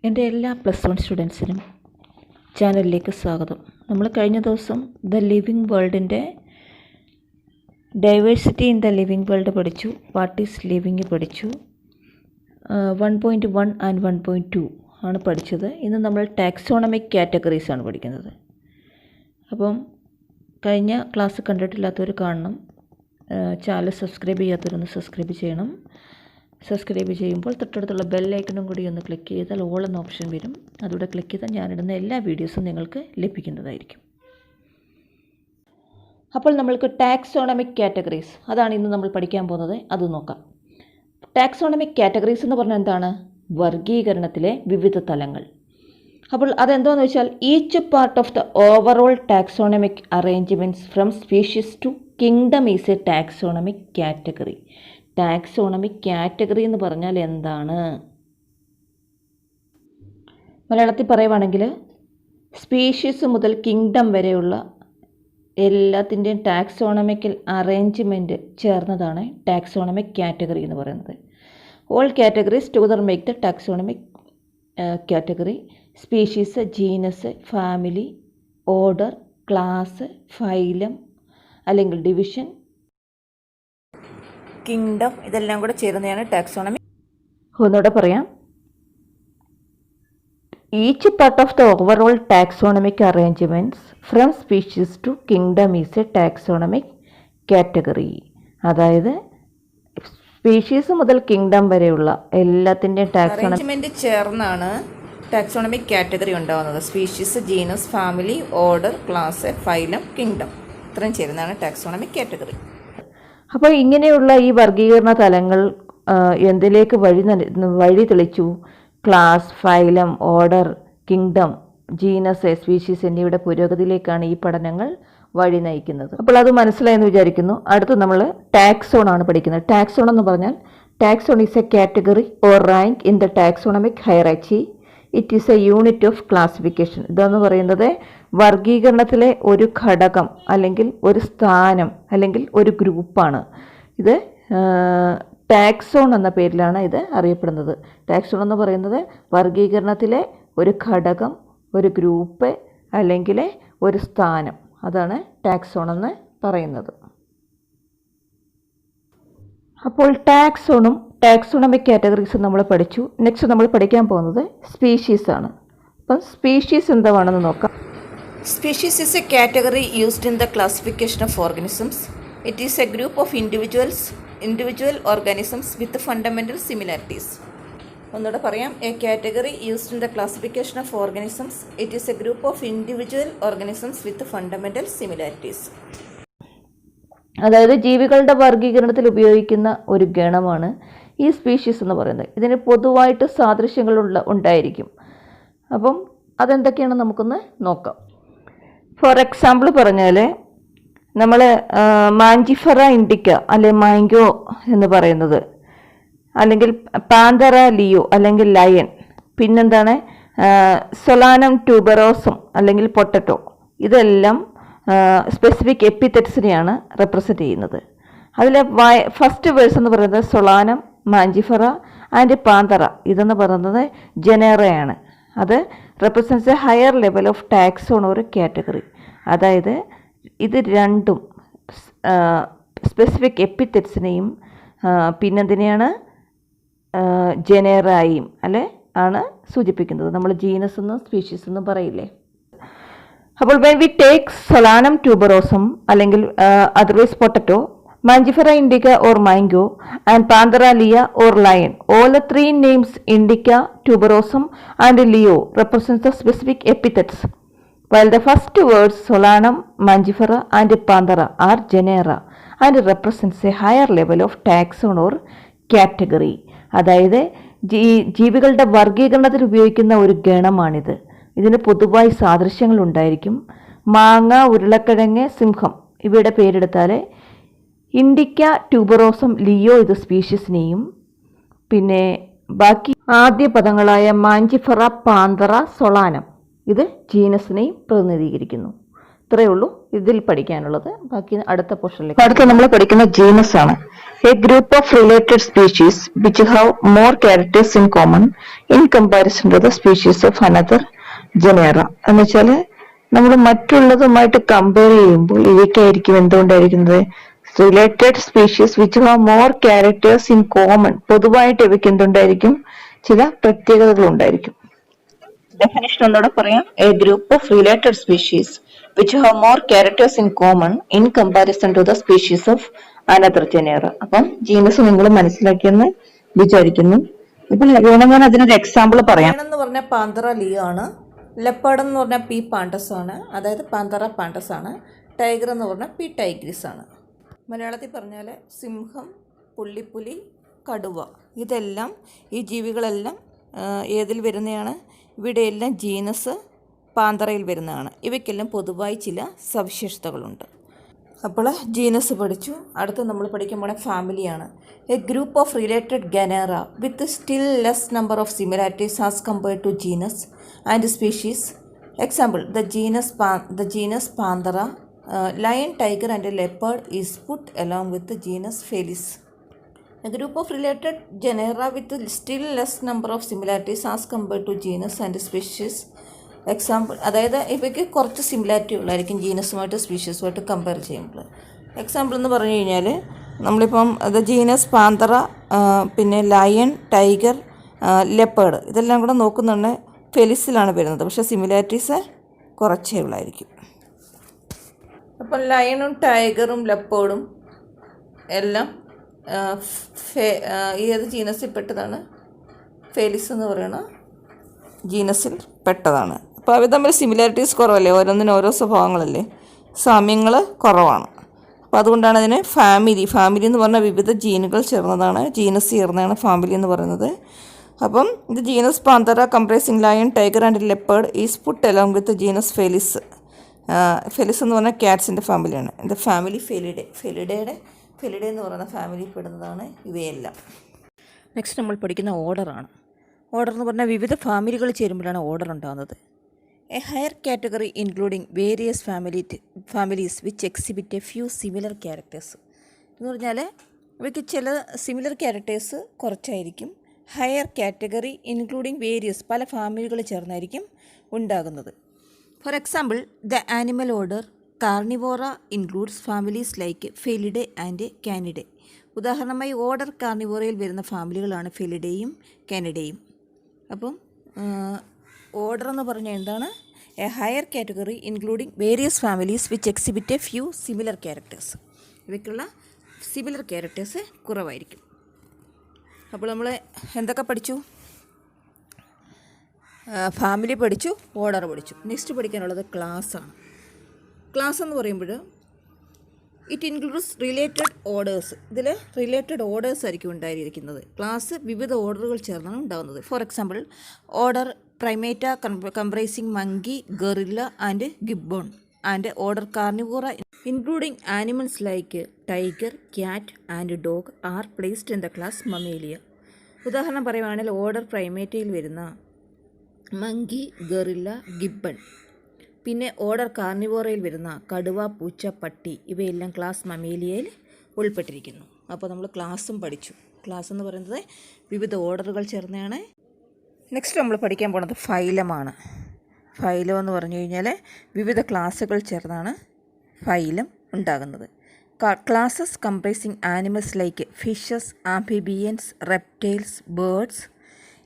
എൻ്റെ എല്ലാ +1 സ്റ്റുഡൻസിനും ചാനലിലേക്ക് സ്വാഗതം. നമ്മൾ കഴിഞ്ഞ ദിവസം ദ ലിവിങ് വേൾഡിൻ്റെ diversity in the living world പഠിച്ചു. വാട്ട് ഈസ് ലിവിങ് പഠിച്ചു. 1.1 ആൻഡ് 1.2 ആണ് പഠിച്ചത്. ഇന്ന് നമ്മൾ ടാക്സോണമിക് കാറ്റഗറീസ് ആണ് പഠിക്കുന്നത്. അപ്പം കഴിഞ്ഞ ക്ലാസ് കണ്ടിട്ടില്ലാത്തവർ കാണണം. ചാനൽ സബ്സ്ക്രൈബ് ചെയ്യാത്തവരൊന്ന് സബ്സ്ക്രൈബ് ചെയ്യണം. സബ്സ്ക്രൈബ് ചെയ്യുമ്പോൾ തൊട്ടടുത്തുള്ള ബെല്ലൈക്കണും കൂടി ഒന്ന് ക്ലിക്ക് ചെയ്താൽ ഓൾ എന്ന ഓപ്ഷൻ വരും. അതുകൂടെ ക്ലിക്ക് ചെയ്താൽ ഞാനിടുന്ന എല്ലാ വീഡിയോസും നിങ്ങൾക്ക് ലഭിക്കുന്നതായിരിക്കും. അപ്പോൾ നമ്മൾക്ക് ടാക്സോണമിക് കാറ്റഗറീസ് അതാണ് ഇന്ന് നമ്മൾ പഠിക്കാൻ പോകുന്നത്. അത് നോക്കാം. ടാക്സോണമിക് കാറ്റഗറീസ് എന്ന് പറഞ്ഞാൽ എന്താണ്? വർഗീകരണത്തിലെ വിവിധ തലങ്ങൾ. അപ്പോൾ അതെന്തോന്ന് വെച്ചാൽ each part of the overall taxonomic arrangements from species to kingdom is a taxonomic category. Taxonomic category എന്ന് പറഞ്ഞാൽ എന്താണ്? മലയാളത്തിൽ പറയുവാണെങ്കിൽ സ്പീഷീസ് മുതൽ കിങ്ഡം വരെയുള്ള എല്ലാത്തിൻ്റെയും ടാക്സോണമിക്കൽ അറേഞ്ച്മെൻറ്റ് ചേർന്നതാണ് ടാക്സോണമിക് കാറ്റഗറി എന്ന് പറയുന്നത്. All categories together make the taxonomic category. Species, genus, family, order, class, phylum അല്ലെങ്കിൽ ഡിവിഷൻ, കിങ്ഡം, ഇതെല്ലാം കൂടെ ചേരുന്നതാണ് ടാക്സോണമി. ഒന്നുകൂടെ പറയാം. Each part of the overall taxonomic arrangements from species to kingdom is a taxonomic category. അതായത് species മുതൽ kingdom വരെയുള്ള എല്ലാത്തിൻ്റെയും ടാക്സോണമിക് ചേർന്നാണ് ടാക്സോണമിക് കാറ്റഗറി ഉണ്ടാകുന്നത്. Species, genus, family, order, class, phylum, kingdom ഇത്രയും ചേരുന്നതാണ് ടാക്സോണമിക് കാറ്റഗറി. അപ്പോൾ ഇങ്ങനെയുള്ള ഈ വർഗീകരണ തലങ്ങൾ എന്തിലേക്ക് വഴി തെളിച്ചു? Class, phylum, order, kingdom, genus, species എന്നിവയുടെ പുരോഗതിയിലേക്കാണ് ഈ പഠനങ്ങൾ വഴി നയിക്കുന്നത്. അപ്പോൾ അത് മനസ്സിലായെന്ന് വിചാരിക്കുന്നു. അടുത്ത് നമ്മൾ ടാക്സോൺ ആണ് പഠിക്കുന്നത്. ടാക്സോൺ എന്ന് പറഞ്ഞാൽ taxon is A category or rank in the taxonomic hierarchy. It is A unit of classification. ഇതെന്ന് പറയുന്നത് വർഗീകരണത്തിലെ ഒരു ഘടകം അല്ലെങ്കിൽ ഒരു സ്ഥാനം അല്ലെങ്കിൽ ഒരു ഗ്രൂപ്പാണ്. ഇത് ടാക്സോൺ എന്ന പേരിലാണ് ഇത് അറിയപ്പെടുന്നത്. ടാക്സോൺ എന്ന് പറയുന്നത് വർഗീകരണത്തിലെ ഒരു ഘടകം, ഒരു ഗ്രൂപ്പ് അല്ലെങ്കിൽ ഒരു സ്ഥാനം. അതാണ് ടാക്സോൺ എന്ന് പറയുന്നത്. അപ്പോൾ ടാക്സോണും ടാക്സോണമിക് കാറ്റഗറീസും നമ്മൾ പഠിച്ചു. നെക്സ്റ്റ് നമ്മൾ പഠിക്കാൻ പോകുന്നത് സ്പീഷീസ് ആണ്. അപ്പം സ്പീഷീസ് എന്താണെന്ന് നോക്കാം. Species is a category used in the classification of organisms. It is a group of individual organisms with fundamental similarities. ഒന്നുകൂടെ പറയാം. A category used in the classification of organisms. It is a group of individual organisms with fundamental similarities. അതായത് ജീവികളുടെ വർഗീകരണത്തിൽ ഉപയോഗിക്കുന്ന ഒരു ഗണമാണ് ഈ species എന്ന് പറയുന്നത്. ഇതിന് പൊതുവായിട്ട് സാദൃശ്യങ്ങൾ ഉണ്ടായിരിക്കും. അപ്പം അതെന്തൊക്കെയാണെന്ന് നമുക്കൊന്ന് നോക്കാം. ഫോർ എക്സാമ്പിൾ പറഞ്ഞാൽ നമ്മൾ മാഞ്ചിഫറ ഇൻഡിക്ക അല്ലെ മാംഗോ എന്ന് പറയുന്നത്, അല്ലെങ്കിൽ പാന്തറ ലിയോ അല്ലെങ്കിൽ ലയൺ, പിന്നെന്താണ് സൊലാനം ട്യൂബറോസം അല്ലെങ്കിൽ പൊട്ടറ്റോ, ഇതെല്ലാം സ്പെസിഫിക് എപ്പിതെറ്റ്സിനെയാണ് റെപ്രസെൻ്റ് ചെയ്യുന്നത്. അതിൽ ഫസ്റ്റ് വേഴ്സ് എന്ന് പറയുന്നത് സൊളാനം, മാഞ്ചിഫറ ആൻഡ് പാന്തറ. ഇതെന്ന് പറയുന്നത് ജനേറയാണ്. അത് represents A higher level of taxon ഒരു കാറ്റഗറി. അതായത് ഇത് രണ്ടും സ്പെസിഫിക് എപ്പിതെറ്റ്സിനെയും പിന്നെന്തിനെയാണ് ജനേറായും ആണ് സൂചിപ്പിക്കുന്നത്. നമ്മൾ ജീനസ് എന്നും സ്പീഷീസ് എന്നും പറയില്ലേ. അപ്പോൾ when we take Solanum tuberosum അല്ലെങ്കിൽ otherwise potato, Mangifera indica or mango and Panthera lea or lion, all the three names indica, tuberosum and leo represents the specific epithets, while the first words Solanum, Mangifera and Panthera are genera and represents a higher level of taxon or category. അതായത് ജീവികളുടെ വർഗീകരണത്തിൽ ഉപയോഗിക്കുന്ന ഒരു ഗണമാണിത്. ഇതിന് പൊതുവായി സാദൃശ്യങ്ങൾ ഉണ്ടായിരിക്കും. മാങ്ങ, ഉരുളക്കിഴങ്ങ്, സിംഹം ഇവയുടെ പേരെടുത്താൽ ഇൻഡിക്ക, ട്യൂബറോസം, ലിയോ ഇത് സ്പീഷീസിനെയും, പിന്നെ ബാക്കി ആദ്യ പദങ്ങളായ മാഞ്ചിഫറ, പാന്തറ, സൊളാനം ഇത് ജീനസിനെയും പ്രതിനിധീകരിക്കുന്നു. ഇത്രയേ ഉള്ളൂ ഇതിൽ പഠിക്കാനുള്ളത്. ബാക്കി അടുത്ത പോർഷനിലേക്ക്. അടുത്ത നമ്മൾ പഠിക്കുന്ന ജീനസ് ആണ്. A group of related species which have more characters in common in comparison to the species of another genera. എന്ന് വെച്ചാൽ നമ്മൾ മറ്റുള്ളതുമായിട്ട് കമ്പയർ ചെയ്യുമ്പോൾ ഇവയ്ക്കായിരിക്കും എന്തുകൊണ്ടായിരിക്കുന്നത് related species which have more characters in common. പൊതുവായിട്ട് ഇവയ്ക്ക് എന്തുണ്ടായിരിക്കും? ചില പ്രത്യേകതകൾ ഉണ്ടായിരിക്കും. ഡെഫിനിഷൻ ഒന്നുകൂടെ പറയാം. A group of related species which have more characters in common in comparison to the species of another genera. അപ്പം ജീനസ് നിങ്ങൾ മനസ്സിലാക്കിയെന്ന് വിചാരിക്കുന്നു. ഇപ്പൊ വേണമെങ്കിൽ അതിനൊരു എക്സാമ്പിൾ പറയാം. എന്ന് പറഞ്ഞാൽ പാന്തറ ലിയോ ആണ്. ലെപ്പേർഡ് എന്ന് പറഞ്ഞാൽ പി പാണ്ടസ് ആണ്, അതായത് പാന്തറ പാണ്ടസ് ആണ്. ടൈഗർ എന്ന് പറഞ്ഞാൽ പി ടൈഗ്രിസ് ആണ്. മലയാളത്തിൽ പറഞ്ഞാൽ സിംഹം, പുള്ളിപ്പുലി, കടുവ, ഇതെല്ലാം ഈ ജീവികളെല്ലാം ഏതിൽ വരുന്നതാണ്? ഇവിടെയെല്ലാം ജീനസ് പാന്തറയിൽ വരുന്നതാണ്. ഇവയ്ക്കെല്ലാം പൊതുവായി ചില സവിശേഷതകളുണ്ട്. അപ്പോൾ ജീനസ് പഠിച്ചു. അടുത്ത് നമ്മൾ പഠിക്കാൻ പോണ ഫാമിലിയാണ്. A group of related genera with still less number of similarities as compared to genus and species. Example the genus Panthera, lion, tiger and leopard is put along with the genus Felis. A group of related genera with still less number of similarities as compared to genus and species. Example, അതായത് ഇവയ്ക്ക് കുറച്ച് similarity ഉള്ളതായിരിക്കും ജീനസുമായിട്ട് സ്പീഷീസുമായിട്ട് compare ചെയ്യുമ്പോൾ. Example എന്ന് പറഞ്ഞു കഴിഞ്ഞാൽ നമ്മളിപ്പം അത് ജീനസ് പാന്തറ, പിന്നെ ലയൺ, ടൈഗർ, ലെപ്പേർഡ് ഇതെല്ലാം കൂടെ നോക്കുന്നുണ്ട് ഫെലിസിലാണ് വരുന്നത്. പക്ഷേ സിമിലാരിറ്റീസ് കുറച്ചേ ഉള്ളായിരിക്കും. അപ്പം ലയണും ടൈഗറും ലെപ്പേർഡും എല്ലാം ഏത് ജീനസിൽ പെട്ടതാണ്? ഫെലിസ് എന്ന് പറയുന്ന ജീനസിൽ പെട്ടതാണ്. അപ്പോൾ അവർ തമ്മിൽ സിമിലാരിറ്റീസ് കുറവല്ലേ, ഓരോന്നിനും ഓരോ സ്വഭാവങ്ങളല്ലേ, സാമ്യങ്ങൾ കുറവാണ്. അപ്പോൾ അതുകൊണ്ടാണ് അതിന് ഫാമിലി എന്ന് പറഞ്ഞാൽ വിവിധ ജീനുകൾ ചേർന്നതാണ്, ജീനസ് ചേർന്നതാണ് ഫാമിലി എന്ന് പറയുന്നത്. അപ്പം ഇത് genus Panthera comprising lion, tiger and leopard is puttu along with genus Felis. Felis എന്ന് പറഞ്ഞാൽ ക്യാറ്റ്സിൻ്റെ ഫാമിലിയാണ്. എൻ്റെ ഫാമിലി ഫെലിഡേ എന്ന് പറയുന്ന ഫാമിലിയിൽ പെടുന്നതാണ് ഇവയെല്ലാം. നെക്സ്റ്റ് നമ്മൾ പഠിക്കുന്ന ഓർഡറാണ്. ഓർഡർ എന്ന് പറഞ്ഞാൽ വിവിധ ഫാമിലികൾ ചേരുമ്പോഴാണ് ഓർഡർ ഉണ്ടാകുന്നത്. A higher category including various families which exhibit a few similar characters. എന്ന് പറഞ്ഞാൽ ഇവയ്ക്ക് ചില സിമിലർ ക്യാരക്ടേഴ്സ് കുറച്ചായിരിക്കും. ഹയർ കാറ്റഗറി ഇൻക്ലൂഡിങ് വേരിയസ്, പല ഫാമിലികൾ ചേർന്നായിരിക്കും ഉണ്ടാകുന്നത്. For example the animal order Carnivora includes families like Felidae and Canidae. ഉദാഹരണമായി ഓർഡർ കാർണിവോറയിൽ വരുന്ന ഫാമിലികളാണ് ഫെലിഡേയും കാനിഡേയും. അപ്പം ഓർഡർ എന്ന് പറഞ്ഞാൽ എന്താണ്? A higher category including various families which exhibit a few similar characters. ഇവയ്ക്കുള്ള similar characters കുറവായിരിക്കും. അപ്പോൾ നമ്മൾ എന്തൊക്കെ പഠിച്ചു? ഫാമിലി പഠിച്ചു, ഓർഡർ പഠിച്ചു. നെക്സ്റ്റ് പഠിക്കാനുള്ളത് ക്ലാസ്സാണ്. ക്ലാസ് എന്ന് പറയുമ്പോൾ ഇറ്റ് ഇൻക്ലൂഡ്സ് റിലേറ്റഡ് ഓർഡേഴ്സ്. ഇതിൽ റിലേറ്റഡ് ഓർഡേഴ്സ് ആയിരിക്കും ഉണ്ടായിരിക്കുന്നത്. ക്ലാസ് വിവിധ ഓർഡറുകൾ ചേർന്നാണ് ഉണ്ടാകുന്നത്. For example order Primata comprising monkey, gorilla and gibbon and order Carnivora including animals like tiger, cat and dog are placed in the class Mammalia. ഉദാഹരണം പറയുകയാണെങ്കിൽ order പ്രൈമേറ്റയിൽ വരുന്ന മങ്കി, ഗറില്ല, ഗിബ്ബൺ. പിന്നെ ഓർഡർ കാർണിവോറയിൽ വരുന്ന കടുവ, പൂച്ച, പട്ടി ഇവയെല്ലാം ക്ലാസ് മമേലിയയിൽ ഉൾപ്പെട്ടിരിക്കുന്നു. അപ്പോൾ നമ്മൾ ക്ലാസ്സും പഠിച്ചു. ക്ലാസ് എന്ന് പറയുന്നത് വിവിധ ഓർഡറുകൾ ചേർന്നതാണ്. നെക്സ്റ്റ് നമ്മൾ പഠിക്കാൻ പോകുന്നത് ഫൈലമാണ്. ഫൈലം എന്ന് പറഞ്ഞു കഴിഞ്ഞാൽ വിവിധ ക്ലാസ്സുകൾ ചേർന്നാണ് ഫൈലം ഉണ്ടാകുന്നത്. Classes comprising animals like fishes, amphibians, reptiles, birds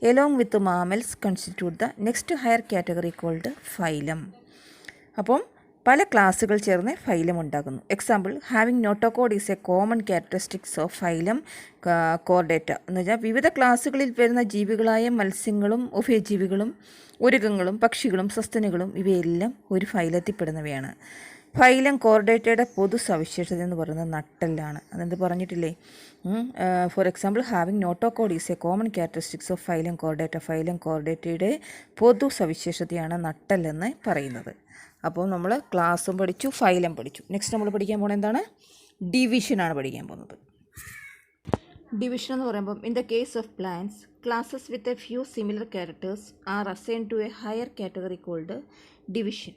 along with the mammals constitute the next higher category called phylum. അപ്പം പല ക്ലാസ്സുകൾ ചേർന്ന് ഫൈലം ഉണ്ടാകുന്നു. Example having notochord is a common characteristics of phylum Chordata. എന്ന് വെച്ചാൽ വിവിധ ക്ലാസ്സുകളിൽ വരുന്ന ജീവികളായ മത്സ്യങ്ങളും ഉഭയജീവികളും ഉരുകങ്ങളും പക്ഷികളും സസ്തനികളും ഇവയെല്ലാം ഒരു ഫൈലത്തിൽപ്പെടുന്നവയാണ്. ഫൈലം കോർഡേറ്റയുടെ പൊതു സവിശേഷത എന്ന് പറയുന്നത് നട്ടെല്ലാണ്. അതെന്ത് പറഞ്ഞിട്ടില്ലേ? For example having notochord is a common characteristics of phylum Chordata. Phylum കോർഡേറ്റയുടെ പൊതു സവിശേഷതയാണ് നട്ടെല്ലെന്ന് പറയുന്നത്. അപ്പോൾ നമ്മൾ ക്ലാസ്സും പഠിച്ചു, ഫൈലം പഠിച്ചു. നെക്സ്റ്റ് നമ്മൾ പഠിക്കാൻ പോകുന്നത് എന്താണ്? ഡിവിഷനാണ് പഠിക്കാൻ പോകുന്നത്. ഡിവിഷൻ എന്ന് പറയുമ്പം in the case of plants classes with a few similar characters are assigned to a higher category called division.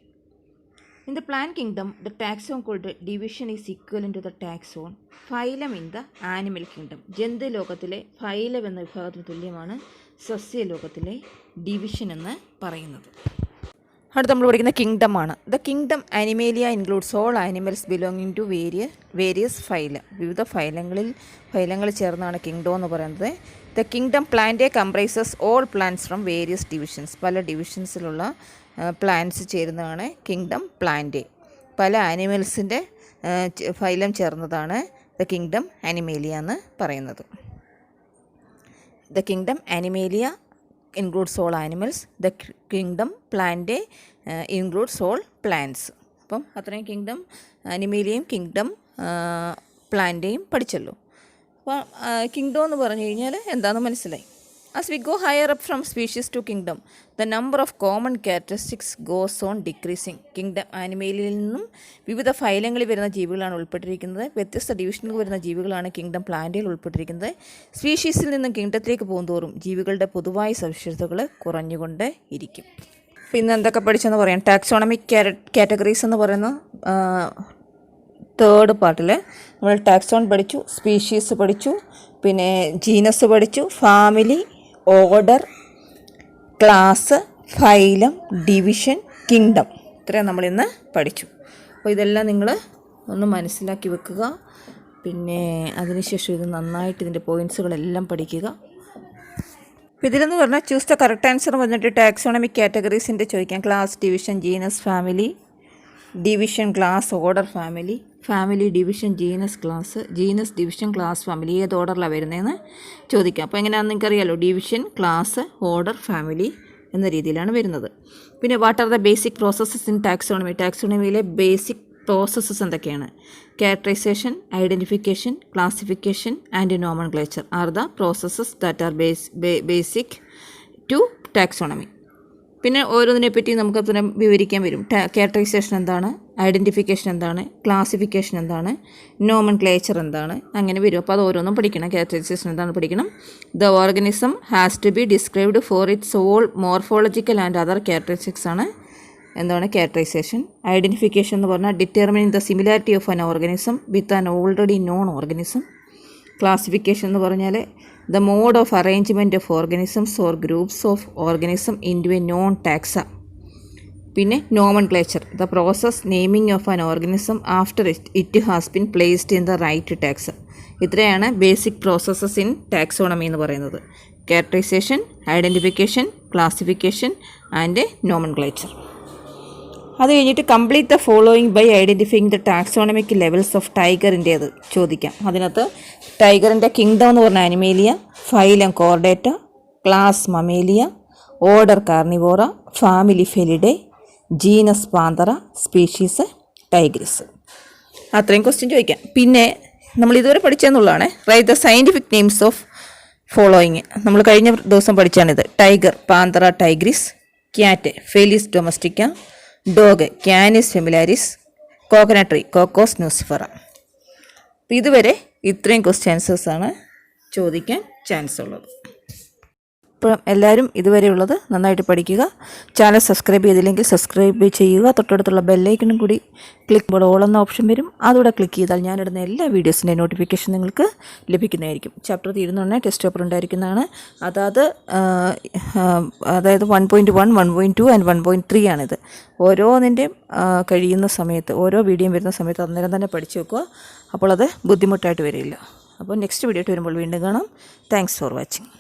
In the plant kingdom, the taxon called division is equivalent to the taxon phylum in the animal kingdom. ജന്തു ലോകത്തിലെ phylum എന്ന വിഭാഗത്തിന് തുല്യമാണ് സസ്യലോകത്തിലെ division എന്ന് പറയുന്നത്. അടുത്ത് നമ്മൾ പഠിക്കുന്ന കിങ്ഡം ആണ്. The kingdom animalia includes all animals belonging to various phylum. വിവിധ ഫൈലങ്ങൾ ചേർന്നാണ് കിങ്ഡം എന്ന് പറയുന്നത്. The kingdom plant comprises all plants from various divisions. പല ഡിവിഷൻസിലുള്ള പ്ലാന്റ്സ് ചേരുന്നതാണ് കിങ്ഡം പ്ലാന്റ്. പല ആനിമൽസിൻ്റെ ഫൈലം ചേർന്നതാണ് ദ കിങ്ഡം അനിമേലിയ എന്ന് പറയുന്നത്. ദ കിങ്ഡം അനിമേലിയ includes all animals. The kingdom plante includes all plants. അപ്പം അത്രയും കിങ്ഡം അനിമേലിയയും കിങ്ഡം പ്ലാന്റേയും പഠിച്ചല്ലോ. അപ്പോൾ കിങ്ഡം എന്ന് പറഞ്ഞു കഴിഞ്ഞാൽ എന്താണെന്ന് മനസ്സിലായി. As we go higher up from species to kingdom, the number of common characteristics goes on decreasing. Kingdom ആനിമേലിയയിൽ നിന്നും വിവിധ ഫൈലങ്ങളിൽ വരുന്ന ജീവികളാണ് ഉൾപ്പെട്ടിരിക്കുന്നത്. വ്യത്യസ്ത ഡിവിഷനുകൾ വരുന്ന ജീവികളാണ് കിങ്ഡം പ്ലാന്റിൽ ഉൾപ്പെട്ടിരിക്കുന്നത്. സ്പീഷീസിൽ നിന്നും കിങ്ഡത്തിലേക്ക് പോകുന്തോറും ജീവികളുടെ പൊതുവായ സവിശേഷതകൾ കുറഞ്ഞുകൊണ്ട് ഇരിക്കും. പിന്നെ എന്തൊക്കെ പഠിച്ചെന്ന് പറയാം. ടാക്സോണമിക് കാറ്റഗറീസ് എന്ന് പറയുന്ന തേർഡ് പാർട്ടിൽ നമ്മൾ ടാക്സോൺ പഠിച്ചു, സ്പീഷീസ് പഠിച്ചു, പിന്നെ ജീനസ് പഠിച്ചു, family, order, class, phylum, division, kingdom. ഇത്രയും നമ്മളിന്ന് പഠിച്ചു. അപ്പോൾ ഇതെല്ലാം നിങ്ങൾ ഒന്ന് മനസ്സിലാക്കി വെക്കുക. പിന്നെ അതിനുശേഷം ഇത് നന്നായിട്ട് ഇതിൻ്റെ പോയിൻറ്റ്സുകളെല്ലാം പഠിക്കുക. അപ്പോൾ ഇതിലെന്ന് പറഞ്ഞാൽ ചൂസ് ദ കറക്റ്റ് ആൻസർ വന്നിട്ട് ടാക്സോണമിക് കാറ്റഗറീസിൻ്റെ ചോദിക്കാം. Class, division, genus, family, division, class, order, family, family, division, genus, class, genus, division, class, family ഏത് ഓർഡറിലാണ് വരുന്നതെന്ന് ചോദിക്കാം. അപ്പോൾ എങ്ങനെയാണെന്ന് നിങ്ങൾക്കറിയാമല്ലോ. ഡിവിഷൻ, ക്ലാസ്, ഓർഡർ, ഫാമിലി എന്ന രീതിയിലാണ് വരുന്നത്. പിന്നെ what are the basic processes in taxonomy. ടാക്സോണമിയിലെ ബേസിക് പ്രോസസ്സസ് എന്തൊക്കെയാണ്? Characterisation, identification, classification and nomenclature are the processes that are basic to taxonomy. പിന്നെ ഓരോന്നിനെപ്പറ്റി നമുക്ക് പിന്നെ വിവരിക്കാൻ വരും. ക്യാരക്ടറൈസേഷൻ എന്താണ്, ഐഡൻറ്റിഫിക്കേഷൻ എന്താണ്, ക്ലാസിഫിക്കേഷൻ എന്താണ്, നോമൻക്ലേച്ചർ എന്താണ്, അങ്ങനെ വരും. അപ്പോൾ അത് ഓരോന്നും പഠിക്കണം. ക്യാരക്ടറൈസേഷൻ എന്താണ് പഠിക്കണം. The organism has to be described for its all morphological and other characteristics ആണ് എന്താണ് ക്യാരക്ടറൈസേഷൻ. ഐഡൻറ്റിഫിക്കേഷൻ എന്ന് പറഞ്ഞാൽ determining the similarity of an organism with an already known organism. Classification എന്ന് പറഞ്ഞാൽ the mode of arrangement of organisms or groups of organism into a known taxa. പിന്നെ nomenclature the process naming of an organism after it has been placed in the right taxa. ഇത്രയാണ് basic processes in taxonomy എന്ന് പറയുന്നത്. Characterisation, identification, classification and nomenclature. അത് കഴിഞ്ഞിട്ട് complete the following by identifying the taxonomic levels of ടൈഗറിൻ്റേത് ചോദിക്കാം. അതിനകത്ത് ടൈഗറിൻ്റെ kingdom എന്ന് പറഞ്ഞ Animalia, phylum Chordata, class Mammalia, order Carnivora, family Felidae, genus Panthera, species tigris. അത്രയും ക്വസ്റ്റ്യൻ ചോദിക്കാം. പിന്നെ നമ്മൾ ഇതുവരെ പഠിച്ചെന്നുള്ളതാണ്. Write the scientific names of following. നമ്മൾ കഴിഞ്ഞ ദിവസം പഠിച്ചാണിത്. Tiger, Panthera tigris. Cat, Felis domestica. Dog, Canis familiaris. Coconut tree, Cocos nucifera. അപ്പോൾ ഇതുവരെ ഇത്രയും ക്വസ്റ്റ്യൻസേഴ്സാണ് ചോദിക്കാൻ ചാൻസ് ഉള്ളത്. അപ്പോൾ എല്ലാവരും ഇതുവരെയുള്ളത് നന്നായിട്ട് പഠിക്കുക. ചാനൽ സബ്സ്ക്രൈബ് ചെയ്തില്ലെങ്കിൽ സബ്സ്ക്രൈബ് ചെയ്യുക. തൊട്ടടുത്തുള്ള ബെല്ലൈക്കണും കൂടി ക്ലിക്ക് ചെയ്യുമ്പോൾ ഓൾ എന്ന ഓപ്ഷൻ വരും. അതുകൂടെ ക്ലിക്ക് ചെയ്താൽ ഞാനിടുന്ന എല്ലാ വീഡിയോസിൻ്റെ നോട്ടിഫിക്കേഷൻ നിങ്ങൾക്ക് ലഭിക്കുന്നതായിരിക്കും. ചാപ്റ്റർ തീരുന്നതന്നെ ടെസ്റ്റ് പേപ്പർ ഉണ്ടായിരിക്കുന്നതാണ്. അതായത് 1.1, 1.2 ആൻഡ് 1.3 ആണിത്. ഓരോന്നിൻ്റെയും കഴിയുന്ന സമയത്ത്, ഓരോ വീഡിയോയും വരുന്ന സമയത്ത് അന്നേരം തന്നെ പഠിച്ചു വെക്കുക. അപ്പോൾ അത് ബുദ്ധിമുട്ടായിട്ട് വരില്ല. അപ്പോൾ നെക്സ്റ്റ് വീഡിയോ ആയിട്ട് വരുമ്പോൾ വീണ്ടും കാണാം. Thanks for watching.